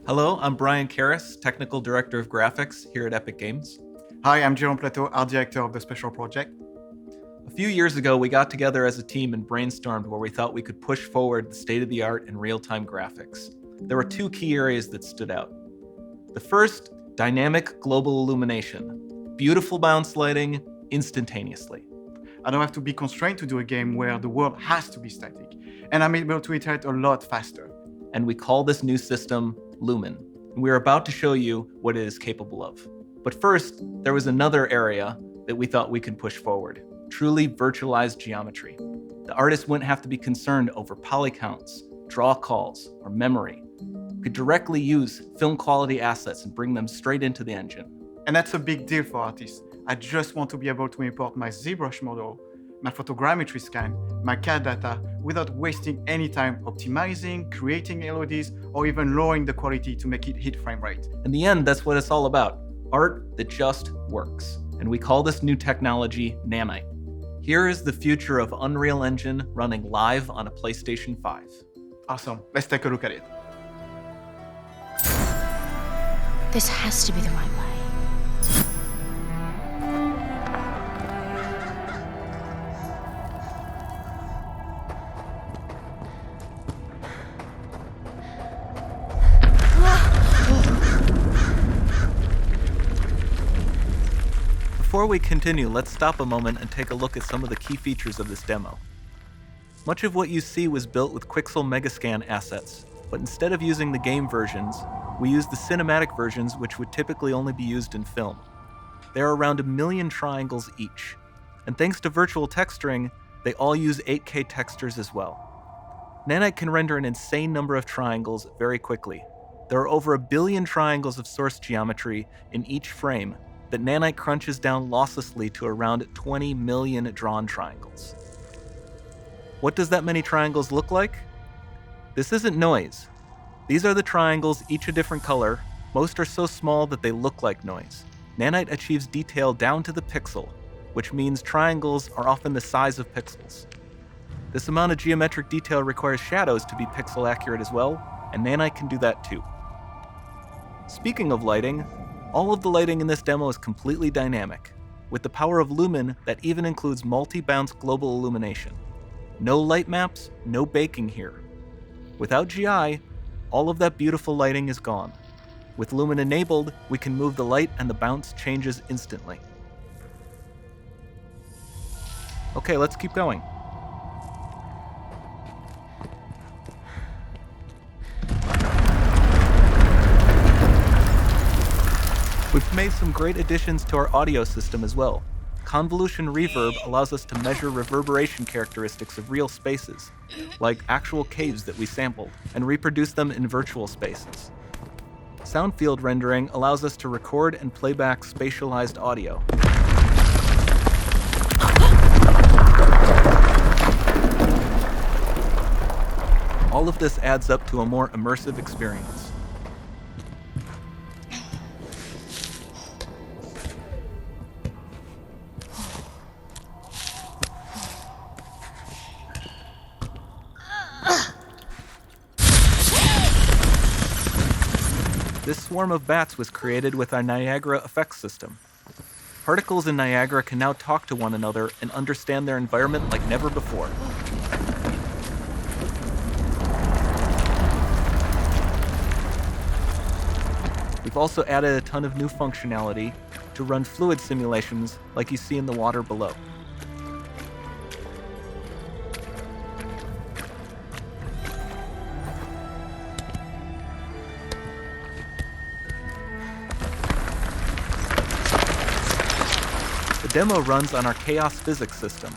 Hello, I'm Brian Karras, Technical Director of Graphics here at Epic Games. Hi, I'm Jérôme Plateau, Art Director of the Special Project. A few years ago, we got together as a team and brainstormed where we thought we could push forward the state-of-the-art in real-time graphics. There were two key areas that stood out. The first, dynamic global illumination. Beautiful bounce lighting, instantaneously. I don't have to be constrained to do a game where the world has to be static, and I'm able to iterate a lot faster. And we call this new system Lumen. And we're about to show you what it is capable of. But first, there was another area that we thought we could push forward. Truly virtualized geometry. The artist wouldn't have to be concerned over poly counts, draw calls, or memory. We could directly use film quality assets and bring them straight into the engine. And that's a big deal for artists. I just want to be able to import my ZBrush model, my photogrammetry scan, my CAD data without wasting any time optimizing, creating LODs, or even lowering the quality to make it hit frame rate. In the end, that's what it's all about. Art that just works. And we call this new technology Nanite. Here is the future of Unreal Engine running live on a PlayStation 5. Awesome, let's take a look at it. This has to be the right way. Before we continue, let's stop a moment and take a look at some of the key features of this demo. Much of what you see was built with Quixel Megascan assets, but instead of using the game versions, we used the cinematic versions, which would typically only be used in film. There are around 1 million triangles each, and thanks to virtual texturing, they all use 8K textures as well. Nanite can render an insane number of triangles very quickly. There are over 1 billion triangles of source geometry in each frame that Nanite crunches down losslessly to around 20 million drawn triangles. What does that many triangles look like? This isn't noise. These are the triangles, each a different color. Most are so small that they look like noise. Nanite achieves detail down to the pixel, which means triangles are often the size of pixels. This amount of geometric detail requires shadows to be pixel accurate as well, and Nanite can do that too. Speaking of lighting, all of the lighting in this demo is completely dynamic, with the power of Lumen that even includes multi-bounce global illumination. No light maps, no baking here. Without GI, all of that beautiful lighting is gone. With Lumen enabled, we can move the light and the bounce changes instantly. Okay, let's keep going. We've made some great additions to our audio system as well. Convolution reverb allows us to measure reverberation characteristics of real spaces, like actual caves that we sampled, and reproduce them in virtual spaces. Sound field rendering allows us to record and play back spatialized audio. All of this adds up to a more immersive experience. This swarm of bats was created with our Niagara effects system. Particles in Niagara can now talk to one another and understand their environment like never before. We've also added a ton of new functionality to run fluid simulations like you see in the water below. The demo runs on our chaos physics system.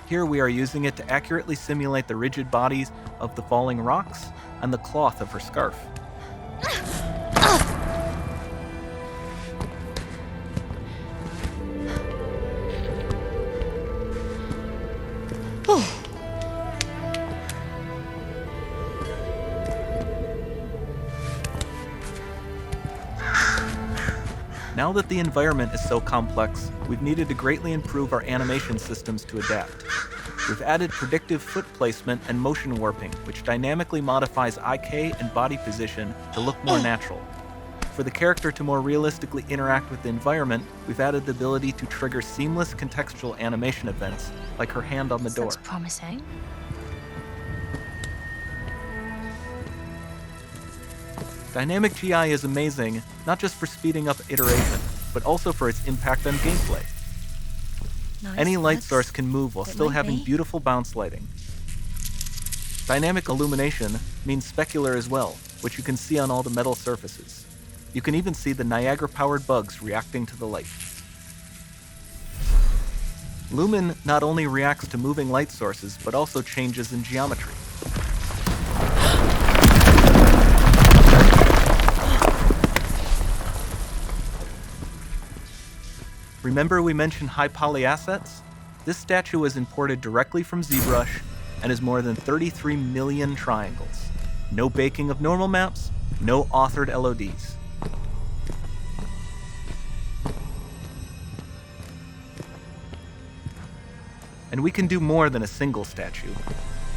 Here we are using it to accurately simulate the rigid bodies of the falling rocks and the cloth of her scarf. Now that the environment is so complex, we've needed to greatly improve our animation systems to adapt. We've added predictive foot placement and motion warping, which dynamically modifies IK and body position to look more natural. For the character to more realistically interact with the environment, we've added the ability to trigger seamless contextual animation events, like her hand on the door. Sounds promising. Dynamic GI is amazing, not just for speeding up iteration, but also for its impact on gameplay. Nice. Any light Looks source can move while it still might having be. beautiful bounce lighting. Dynamic illumination means specular as well, which you can see on all the metal surfaces. You can even see the Niagara-powered bugs reacting to the light. Lumen not only reacts to moving light sources, but also changes in geometry. Remember we mentioned high poly assets? This statue was imported directly from ZBrush and is more than 33 million triangles. No baking of normal maps, no authored LODs. And we can do more than a single statue.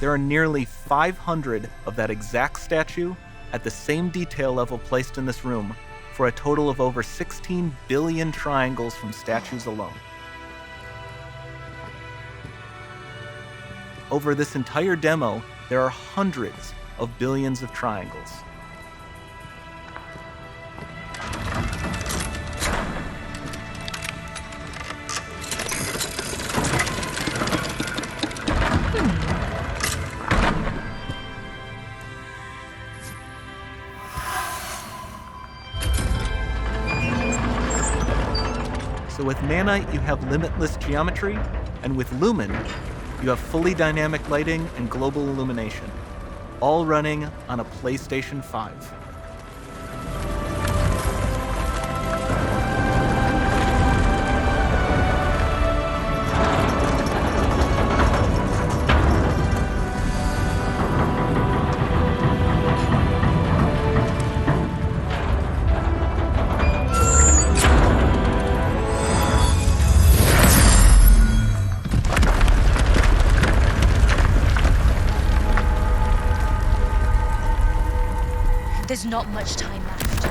There are nearly 500 of that exact statue at the same detail level placed in this room, for a total of over 16 billion triangles from statues alone. Over this entire demo, there are hundreds of billions of triangles. So with Nanite, you have limitless geometry, and with Lumen, you have fully dynamic lighting and global illumination, all running on a PlayStation 5. There's not much time left.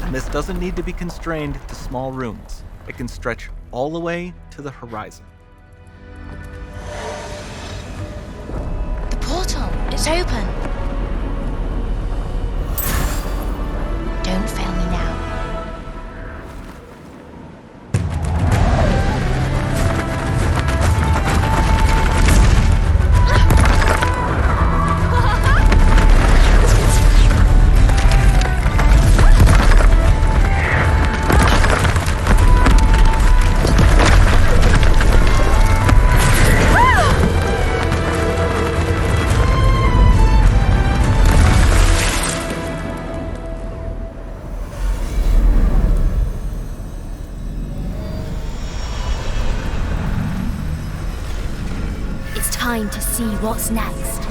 And this doesn't need to be constrained to small rooms. It can stretch all the way to the horizon. The portal, it's open. Don't fail me now. It's time to see what's next.